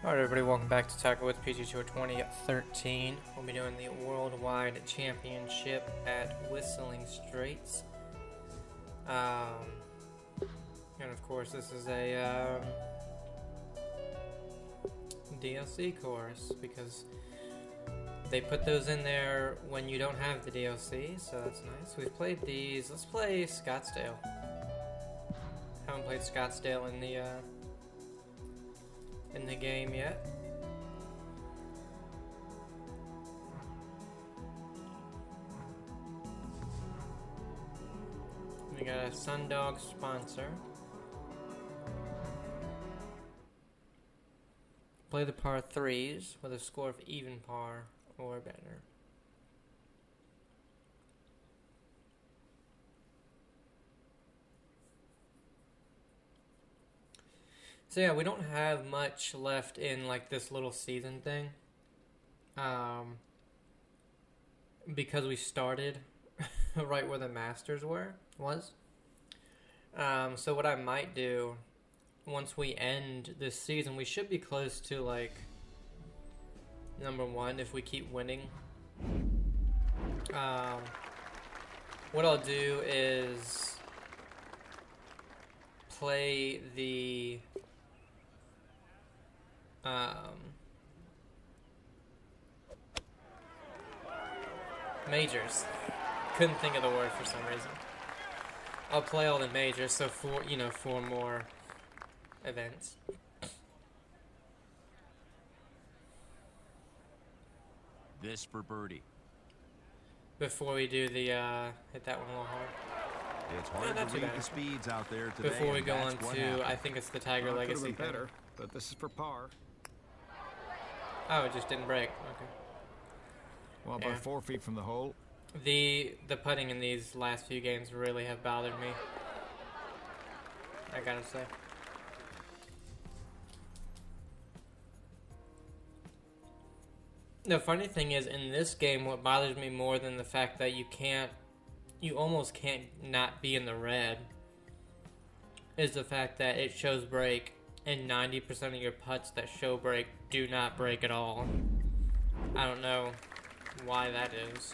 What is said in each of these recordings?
Alright everybody, welcome back to Tackle with PGA Tour 2013. We'll be doing the Worldwide Championship at Whistling Straits. And of course this is a DLC course because they put those in there when you don't have the DLC, so that's nice. We've played these. Let's play Scottsdale. Haven't played Scottsdale in the game yet. We got a Sundog sponsor. Play the par 3s with a score of even par or better. So yeah, we don't have much left in like this little season thing, because we started right where the Masters was. So what I might do once we end this season, we should be close to like number one if we keep winning. What I'll do is play the majors. Couldn't think of the word for some reason. I'll play all the majors, so four more events. This for birdie. Before we do the hit that one a little hard. It's hard to read the speeds out there today. Before we go on to, I think it's the Tiger Legacy thing. Better, but this is for par. Oh, it just didn't break. Okay. Well, about 4 feet from the hole. The putting in these last few games really have bothered me, I gotta say. The funny thing is, in this game, what bothers me more than the fact that you almost can't not be in the red, is the fact that it shows break, and 90% of your putts that show break do not break at all. I don't know why that is,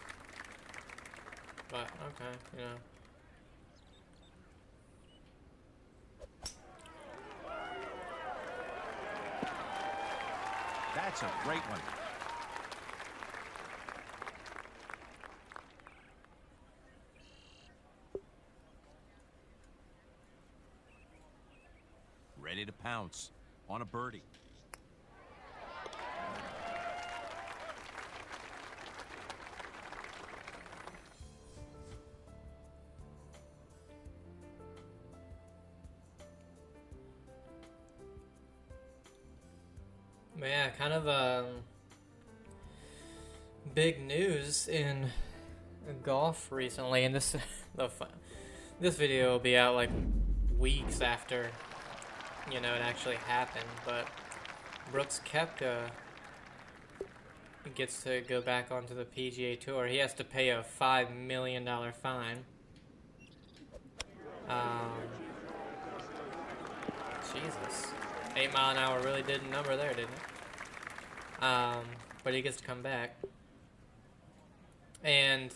but okay, you know. That's a great one. Ready to pounce on a birdie. But yeah, kind of big news in golf recently, and this video will be out like weeks after it actually happened. But Brooks Koepka gets to go back onto the PGA Tour. He has to pay a $5 million fine. Jesus. 8 mile an hour really did a number there, didn't it? But he gets to come back. And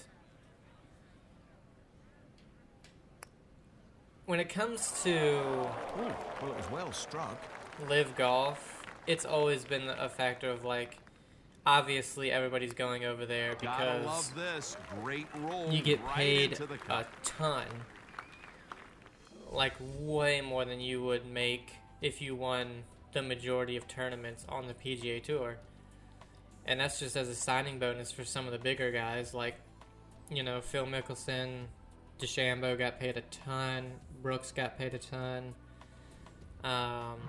when it comes to Well, it was well struck. live golf, it's always been a factor of like, obviously everybody's going over there Gotta because love this. Great roll. you get right paid into the a cup. ton. Like way more than you would make if you won the majority of tournaments on the PGA Tour. And that's just as a signing bonus for some of the bigger guys, like, Phil Mickelson, DeChambeau got paid a ton, Brooks got paid a ton. And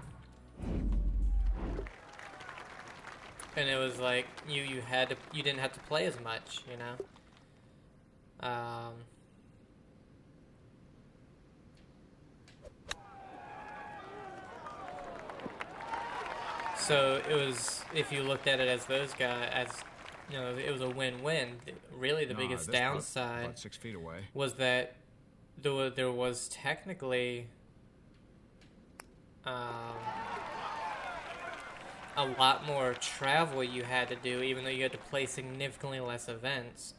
it was like you didn't have to play as much, So it was, if you looked at it as those guys, it was a win-win. Really, the biggest downside about 6 feet away was that there was technically a lot more travel you had to do, even though you had to play significantly less events,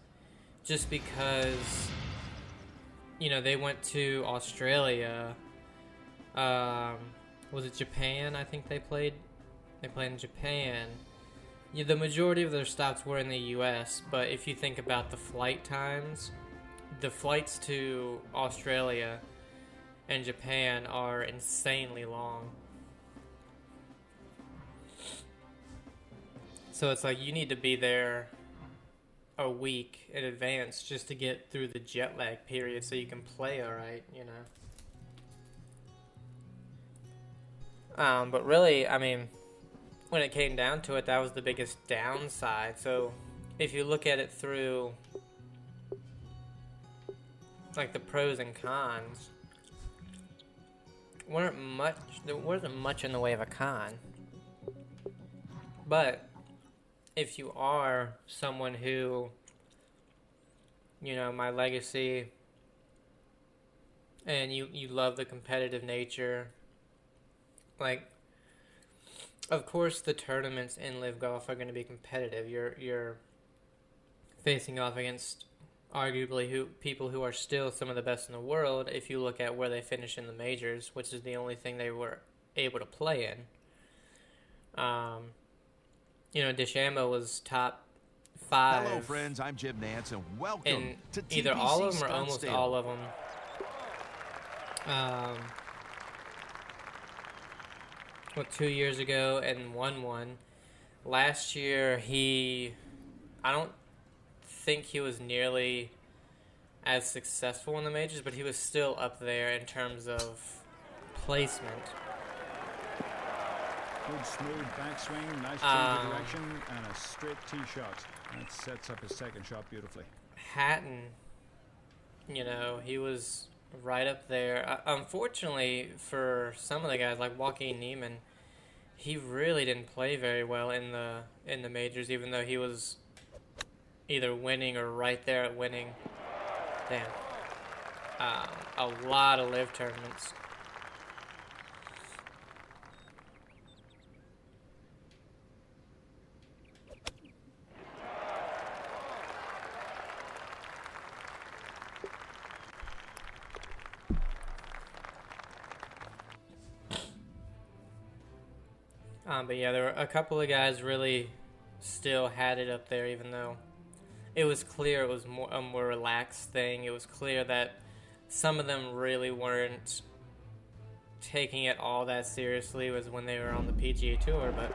just because, you know, they went to Australia. Was it Japan? I think they played. They played in Japan. Yeah, the majority of their stops were in the U.S., but if you think about the flight times, the flights to Australia and Japan are insanely long. So it's like you need to be there a week in advance just to get through the jet lag period so you can play alright, you know. But really, I mean, when it came down to it, that was the biggest downside. So if you look at it through like the pros and cons, there wasn't much in the way of a con. But if you are someone who, you know, my legacy, and you love the competitive nature, like, of course the tournaments in Live Golf are going to be competitive. You're facing off against arguably people who are still some of the best in the world if you look at where they finish in the majors, which is the only thing they were able to play in. You know, DeChambeau was top 5. Hello, friends. I'm Jim Nance, and welcome in to either TPC all of them or almost Scottsdale. all of them. What, 2 years ago and won one. Last year, I don't think he was nearly as successful in the majors, but he was still up there in terms of placement. Good smooth backswing, nice change of direction, and a straight tee shot. That sets up his second shot beautifully. Hatton, you know, he was right up there. Unfortunately for some of the guys, like Joaquin Niemann, he really didn't play very well in the majors, even though he was either winning or right there at winning. Damn. A lot of live tournaments. But yeah, there were a couple of guys really still had it up there, even though it was clear it was a more relaxed thing. It was clear that some of them really weren't taking it all that seriously was when they were on the PGA Tour. But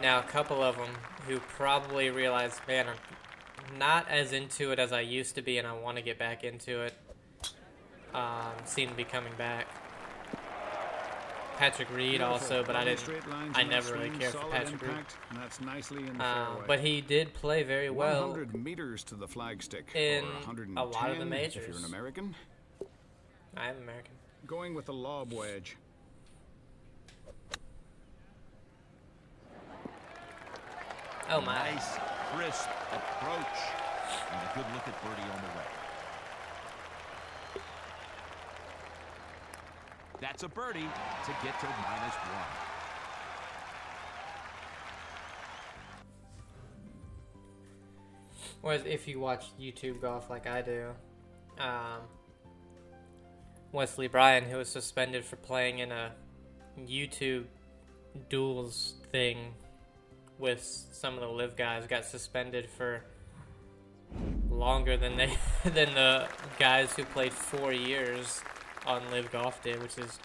now a couple of them who probably realized, man, I'm not as into it as I used to be, and I want to get back into it, seem to be coming back. Patrick Reed also, but I never really cared for Patrick Reed. That's nicely in the fairway. But he did play very well 100 meters to the flagstick, in or 110 a lot of the majors. if you're an American. I am American. Going with the lob wedge. Oh my. Nice, crisp approach. And a good look at birdie on the way. That's a birdie to get to -1. Whereas if you watch YouTube golf like I do, Wesley Bryan, who was suspended for playing in a YouTube duels thing with some of the live guys, got suspended for longer than than the guys who played 4 years on Live Golf did, which is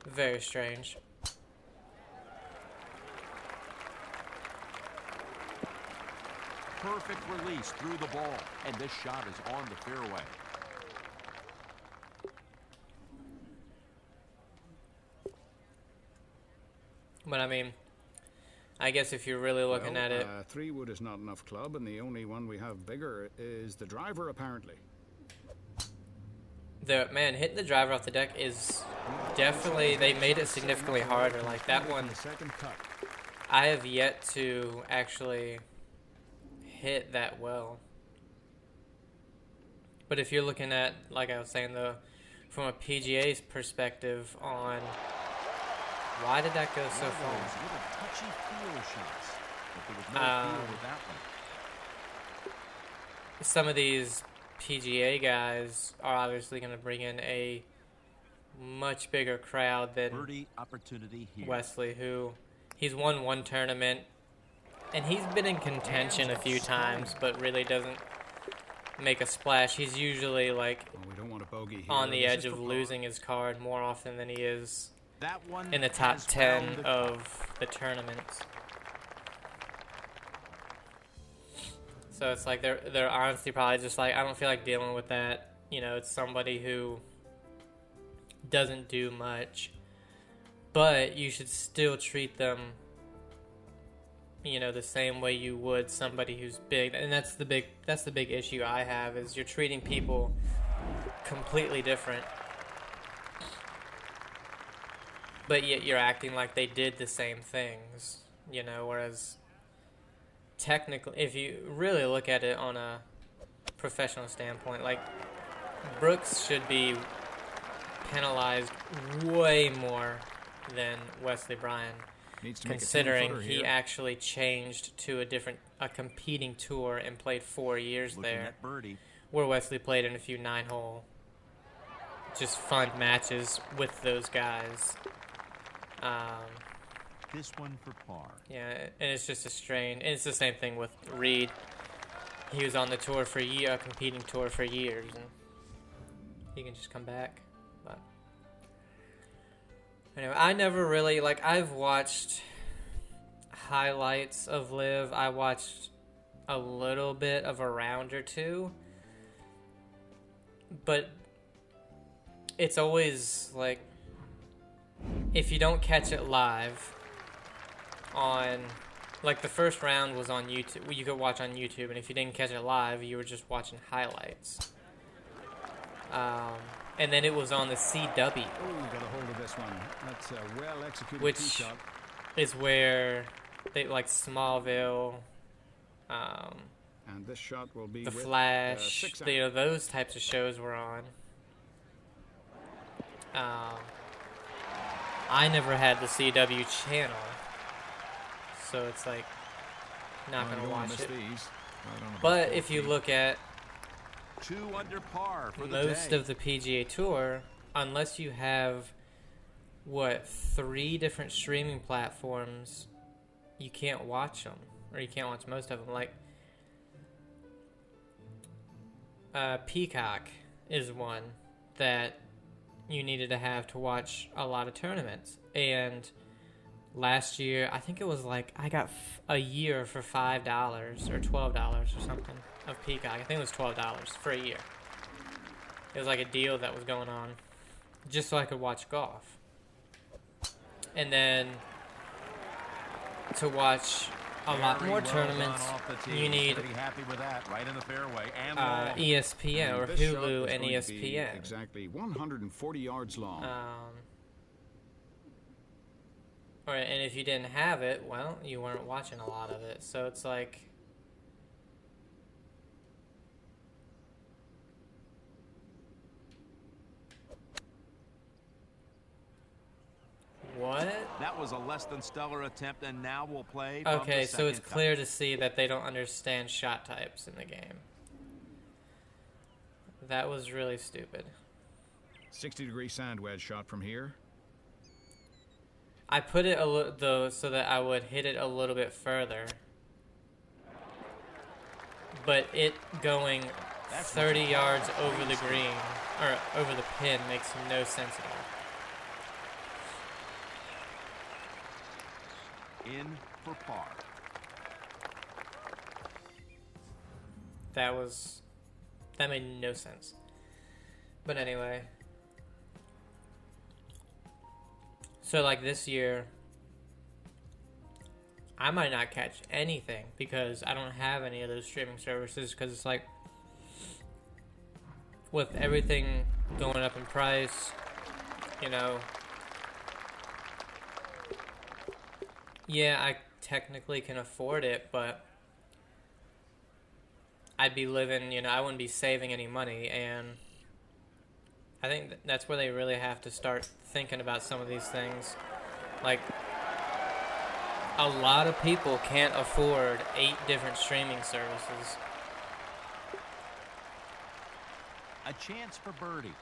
very strange. Perfect release through the ball, and this shot is on the fairway. But I mean, I guess if you're really looking at it, 3 wood is not enough club, and the only one we have bigger is the driver, apparently. Hitting the driver off the deck is definitely, they made it significantly harder. Like that one, I have yet to actually hit that well. But if you're looking at, like I was saying, from a PGA's perspective on Why did that go One so of far? those little touchy-feel shots, but there was no feel with that one. Some of these PGA guys are obviously going to bring in a much bigger crowd than Birdie opportunity here. Wesley, who he's won one tournament, and he's been in contention a few times, but really doesn't make a splash. He's usually like Well, we don't want a bogey here. on the This edge is of for par. losing his card more often than he is That one in the top has 10 found the of the tournaments. So it's like they're honestly probably just like, I don't feel like dealing with that. You know, it's somebody who doesn't do much, but you should still treat them, you know, the same way you would somebody who's big. And that's the big issue I have, is you're treating people completely different, but yet you're acting like they did the same things, you know, whereas technically, if you really look at it on a professional standpoint, like, Brooks should be penalized way more than Wesley Bryan, Needs to make a considering 10-footer he here. actually changed to a competing tour and played 4 years looking there, at birdie. where Wesley played in a few 9-hole, just fun matches with those guys. This one for par. Yeah, and it's just a strain. And it's the same thing with Reed. He was on the tour for a competing tour for years, and he can just come back. But anyway, I never really, like, I've watched highlights of Live. I watched a little bit of a round or two, but it's always like, if you don't catch it live on, like, the first round was on YouTube, you could watch on YouTube, and if you didn't catch it live, you were just watching highlights. And then it was on the CW, Oh, got a hold of this one. That's a well-executed tee which shot. is where they, like, Smallville, And this shot will be The with, Flash, 6 you know, those types of shows were on. I never had the CW channel, so it's like, not Well, gonna you don't wanna watch miss it. these. Right on about But 4 if you feet. look at 2 under par for the most day. of the PGA Tour, unless you have, 3 different streaming platforms, you can't watch them, or you can't watch most of them. Like, Peacock is one that you needed to have to watch a lot of tournaments. And last year, I think it was like, I got a year for $5 or $12 or something of Peacock. I think it was $12 for a year. It was like a deal that was going on just so I could watch golf. And then to watch a lot Very more well tournaments, done off the tee. you need Pretty happy with that. Right in the fairway and long. ESPN or And this shot Hulu is and going to be ESPN. exactly 140 yards long. And if you didn't have it, well, you weren't watching a lot of it. So it's like, what? That was a less than stellar attempt, and now we'll play from Okay, the so it's second clear cup. to see that they don't understand shot types in the game. That was really stupid. 60-degree sand wedge shot from here. I put it a little, though, so that I would hit it a little bit further. But it going 30 yards over the green, or over the pin, makes no sense at all. In for par. That made no sense. But anyway. So, like, this year, I might not catch anything because I don't have any of those streaming services, because it's like, with everything going up in price, you know, yeah, I technically can afford it, but I'd be living, you know, I wouldn't be saving any money, and I think that's where they really have to start thinking about some of these things. Like, a lot of people can't afford 8 different streaming services. A chance for birdie.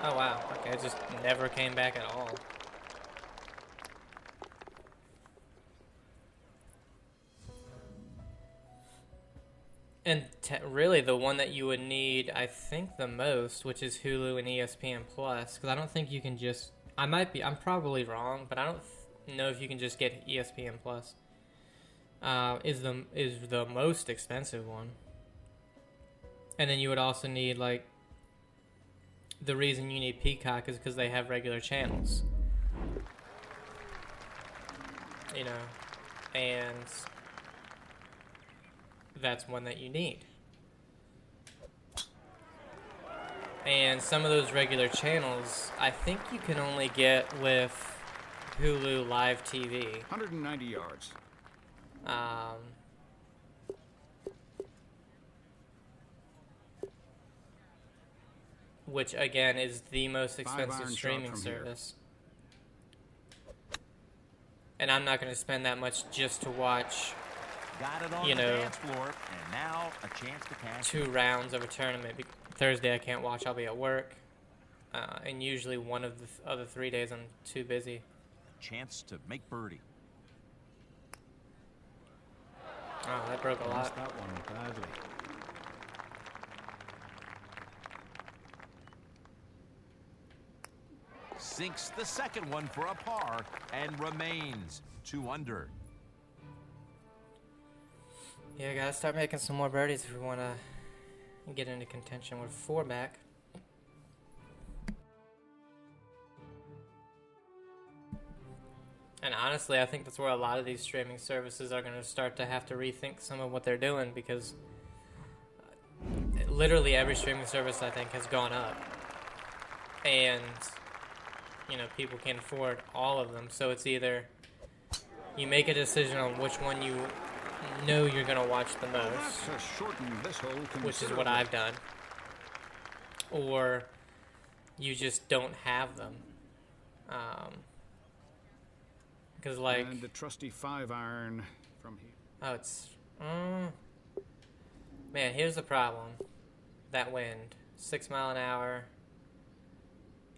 Oh, wow. Okay, it just never came back at all. And really, the one that you would need, I think, the most, which is Hulu and ESPN Plus, because I don't think you can just. I'm probably wrong, but I don't know if you can just get ESPN Plus. Is the most expensive one, and then you would also need like. The reason you need Peacock is because they have regular channels. You know, and that's one that you need. And some of those regular channels, I think you can only get with Hulu Live TV. 190 yards. Which again is the most expensive 5-iron streaming shot from here. service. And I'm not going to spend that much just to watch, Got it on you the know, dance floor, and now a chance to cash. 2 rounds of a tournament. Thursday I can't watch, I'll be at work. And usually one of the other 3 days I'm too busy. Chance to make birdie. Oh, that broke a Lost lot. that one badly. Sinks the second one for a par and remains 2 under. Yeah, gotta start making some more birdies if we want to get into contention with 4 back. And honestly, I think that's where a lot of these streaming services are going to start to have to rethink some of what they're doing, because literally every streaming service, I think, has gone up. And, you know, people can't afford all of them. So it's either you make a decision on which one you know you're going to watch the most, That has shortened this hole which is what considerably. I've done, or you just don't have them. Because, like... And the trusty 5-iron from here. Oh, it's... man, here's the problem. That wind. 6 mile an hour.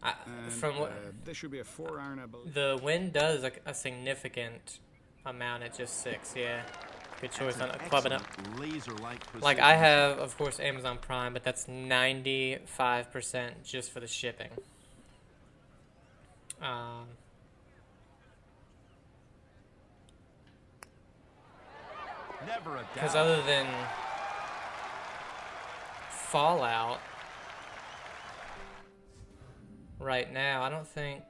And, From what... this should be a 4-iron, I believe. The wind does a significant amount at just 6, yeah. Good choice on clubbing up. Like, I have, of course, Amazon Prime, but that's 95% just for the shipping. Never a Because doubt. other than Fallout, right now, I don't think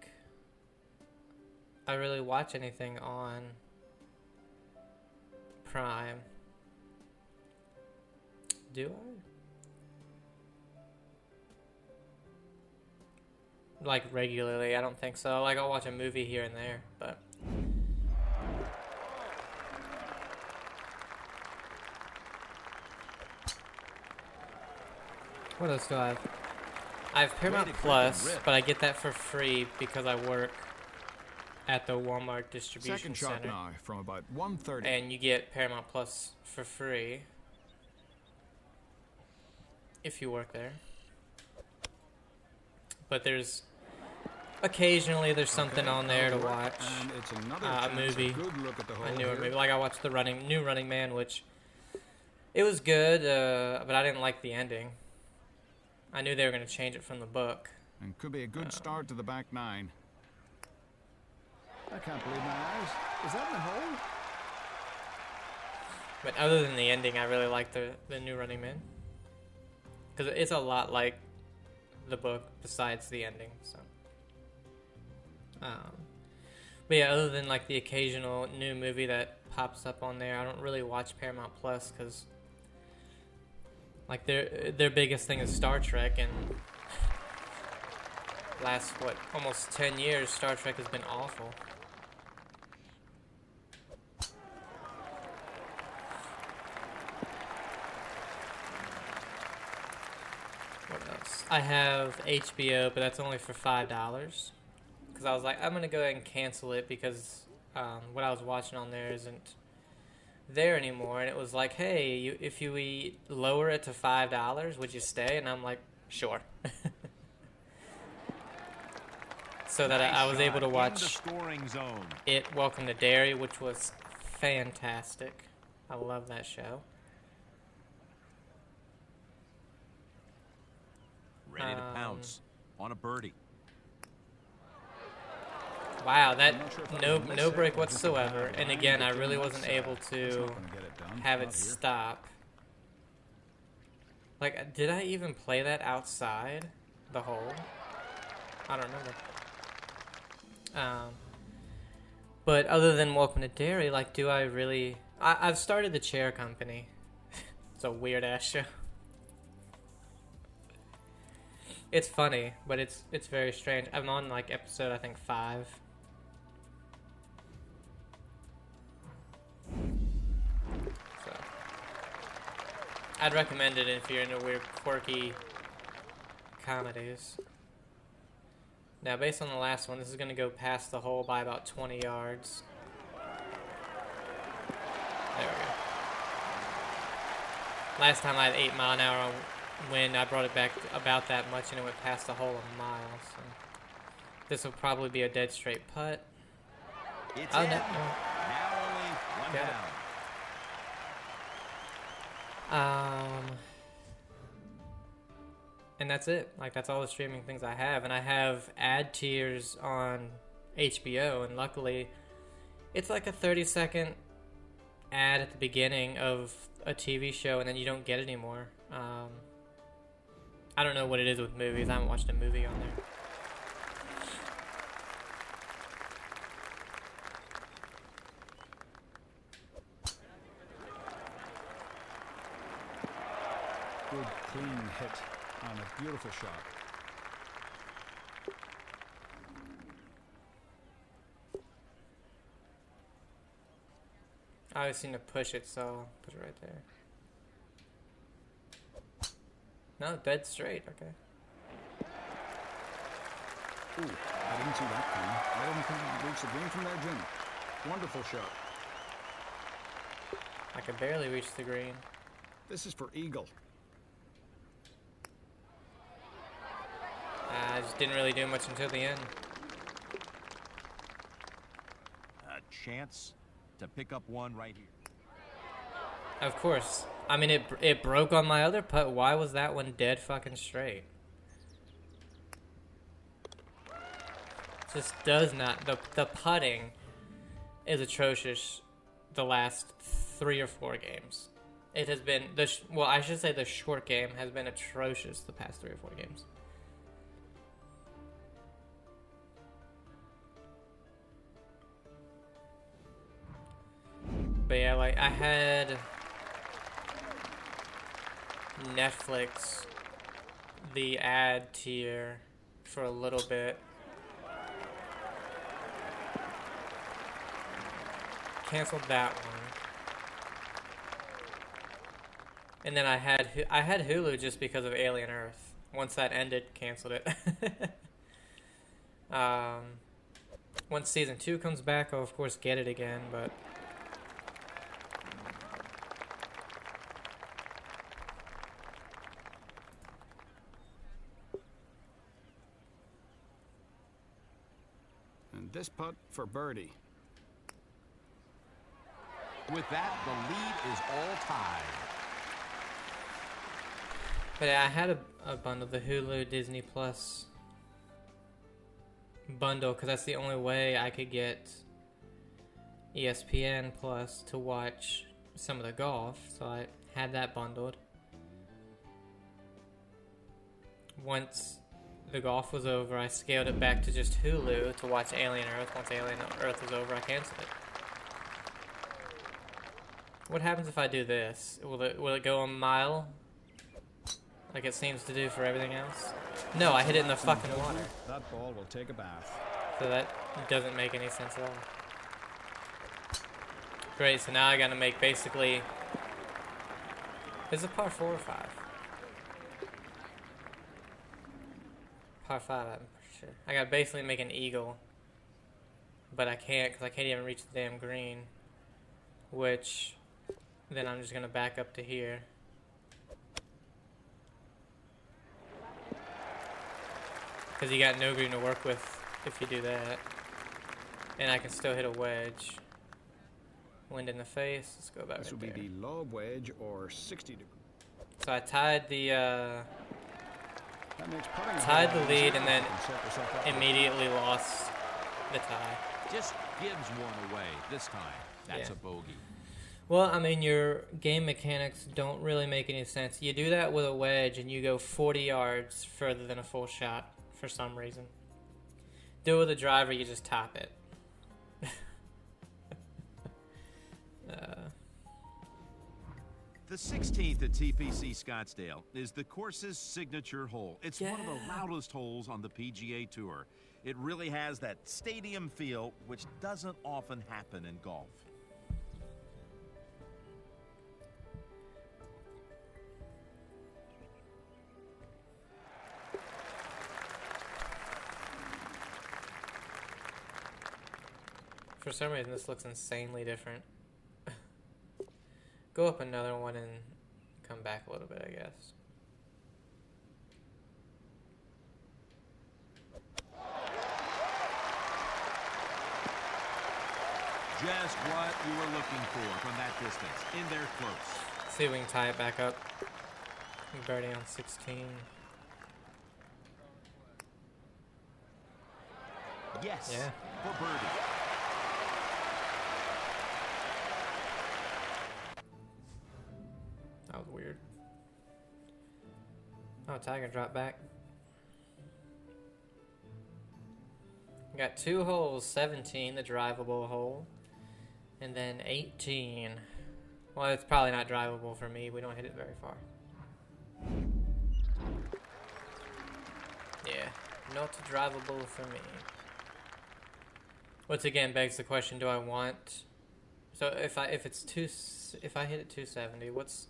I really watch anything on Prime. Do I? Like, regularly, I don't think so. Like, I'll watch a movie here and there, but... What else do I have? I have Paramount Way to Plus, rip. but I get that for free because I work at the Walmart distribution Second shot center. now from about 130. And you get Paramount Plus for free if you work there. But occasionally there's something on there to watch. And it's another A chance, movie. a good look at the hole A newer here. movie. Like, I watched the new Running Man, which it was good, but I didn't like the ending. I knew they were going to change it from the book. And could be a good start to the back 9. I can't believe my eyes. Is that in the hole? But other than the ending, I really like the new Running Man. Because it's a lot like the book besides the ending. So, but yeah, other than like the occasional new movie that pops up on there, I don't really watch Paramount Plus because like their biggest thing is Star Trek, and last almost 10 years Star Trek has been awful. I have HBO, but that's only for $5. Because I was like, I'm gonna go ahead and cancel it because what I was watching on there isn't there anymore. And it was like, hey, if you lower it to $5, would you stay? And I'm like, sure. So that I was able to watch it, Welcome to Derry, which was fantastic. I love that show. Ready to pounce on a birdie. Wow, that no break whatsoever. And again, I really wasn't able to have it stop. Like, did I even play that outside the hole? I don't remember. But other than Welcome to Derry, like, do I really... I've started the Chair Company. It's a weird-ass show. It's funny, but it's very strange. I'm on, like, episode, I think, 5. So, I'd recommend it if you're into weird, quirky comedies. Now, based on the last one, this is going to go past the hole by about 20 yards. There we go. Last time I had 8-mile-an-hour wind, I brought it back about that much, and it went past the hole a mile. So this will probably be a dead straight putt. It's oh, in. no. Now only one Got it. And that's it. Like, that's all the streaming things I have. And I have ad tiers on HBO, and luckily it's like a 30-second ad at the beginning of a TV show, and then you don't get it anymore. I don't know what it is with movies. I haven't watched a movie on there. Good, clean hit on a beautiful shot. I always seem to push it, so I'll put it right there. No, dead straight. Okay. Ooh, I didn't see that coming. I didn't think it reached the green from there, Jim. Wonderful shot. I could barely reach the green. This is for eagle. I just didn't really do much until the end. A chance to pick up one right here. Of course. I mean, it broke on my other putt. Why was that one dead fucking straight? Just does not. The putting is atrocious the last 3 or 4 games. It has been, well, I should say the short game has been atrocious the past 3 or 4 games. But yeah, like, I had Netflix, the ad tier, for a little bit. Canceled that one. And then I had Hulu just because of Alien Earth. Once that ended, canceled it. Once season 2 comes back, I'll of course get it again, but And this putt for birdie. With that, the lead is all tied. But I had a bundle, the Hulu Disney Plus bundle, because that's the only way I could get ESPN Plus to watch some of the golf. So I had that bundled. Once the golf was over, I scaled it back to just Hulu to watch Alien Earth. Once Alien Earth was over, I canceled it. What happens if I do this? Will it go a mile? Like it seems to do for everything else? No, I hit it in the fucking water. That ball will take a bath. So that doesn't make any sense at all. Great, so now I gotta make basically... Is it par 4 or 5? par 5, I'm sure. I gotta basically make an eagle. But I can't because I can't even reach the damn green. Which, then I'm just gonna back up to here. Because you got no green to work with if you do that. And I can still hit a wedge. Wind in the face. Let's go back This right will there. be the lob wedge or 60 degrees. So I tied the That makes putting lead and then You can set yourself up. immediately lost the tie. Just gives one away this time. That's Yeah. a bogey. Well, I mean, your game mechanics don't really make any sense. You do that with a wedge and you go 40 yards further than a full shot for some reason. Do it with a driver, you just top it. The 16th at TPC Scottsdale is the course's signature hole. It's one of the loudest holes on the PGA Tour. It really has that stadium feel, which doesn't often happen in golf. For some reason, this looks insanely different. Go up another one and come back a little bit, I guess. Just what you were looking for from that distance. In there close. See if we can tie it back up. Birdie on 16. Yes, Yeah. for birdie. That was weird. Oh, Tiger dropped back. We got 2 holes, 17, the drivable hole, and then 18. Well, it's probably not drivable for me. We don't hit it very far. Yeah, not drivable for me. Once again, begs the question: do I want? So if I hit it 270, what's?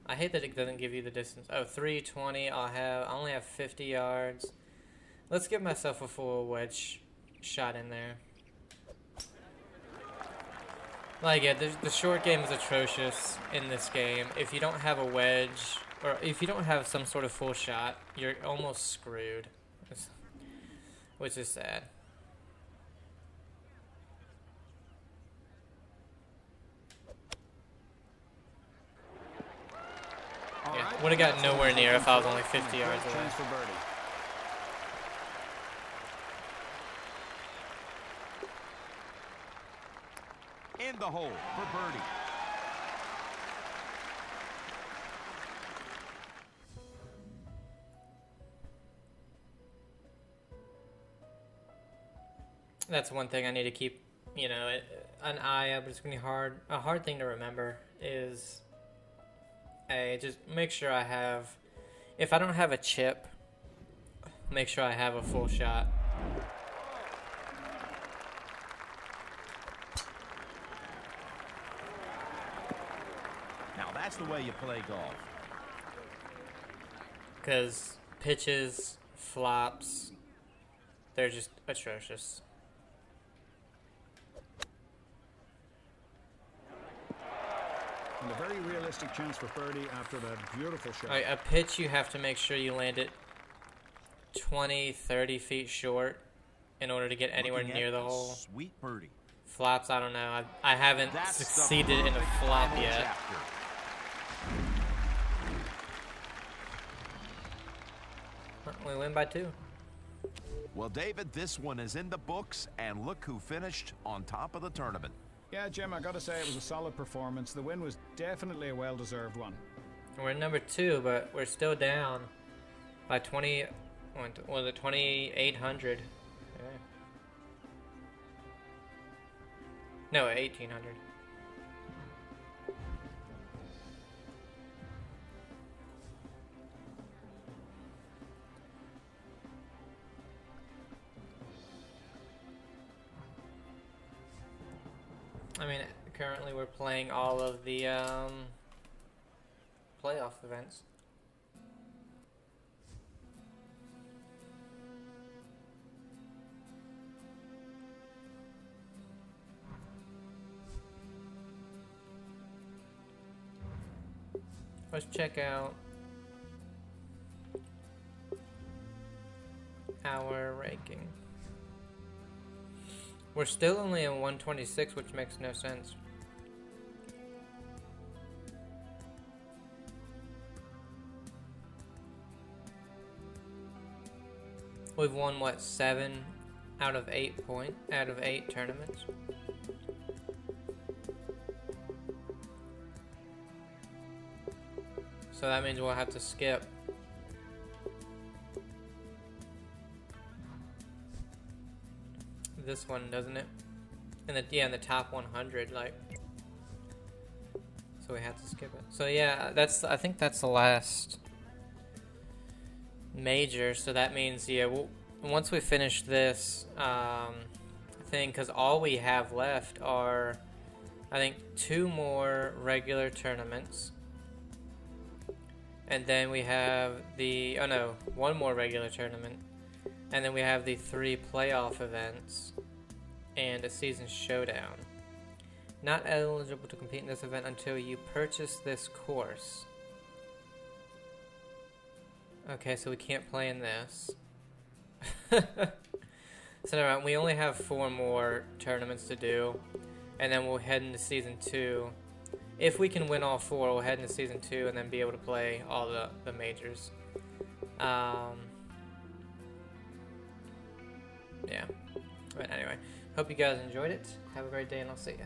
I hate that it doesn't give you the distance. Oh, 320. I only have 50 yards. Let's give myself a full wedge shot in there. Like, yeah, the short game is atrocious in this game. If you don't have a wedge, or if you don't have some sort of full shot, you're almost screwed. Which is sad. Yeah, would have got nowhere near if I was only 50 yards away. Chance for birdie. In the hole for birdie. That's one thing I need to keep, an eye out, but it's going to be hard. A hard thing to remember is, just make sure I have, if I don't have a chip, make sure I have a full shot. Now that's the way you play golf. Because pitches, flops, they're just atrocious. And a very realistic chance for birdie after that beautiful shot. A pitch, you have to make sure you land it 20, 30 feet short in order to get anywhere Looking near at the a hole. Sweet birdie. Flops, I don't know. I haven't That's the succeeded in a perfect flop final yet. chapter. We win by 2. Well, David, this one is in the books, and look who finished on top of the tournament. Yeah, Jim, I got to say it was a solid performance. The win was definitely a well-deserved one. We're number 2, but we're still down by 20. Was it 2,800? Yeah. No, 1,800. I mean, currently we're playing all of the playoff events. let's check out our ranking. We're still only in 126, which makes no sense. We've won what, 7 out of 8 tournaments. So that means we'll have to skip this one, doesn't it? And in the top 100, like. So we have to skip it. So yeah, I think that's the last major. So that means, yeah, once we finish this thing, because all we have left are, I think, 2 more regular tournaments. And then we have one more regular tournament. And then we have the 3 playoff events and a season showdown. Not eligible to compete in this event until you purchase this course. Okay, so we can't play in this. So never mind, we only have 4 more tournaments to do. And then we'll head into season 2. If we can win all 4, we'll head into season 2 and then be able to play all the majors. Yeah. But anyway, hope you guys enjoyed it. Have a great day, and I'll see you.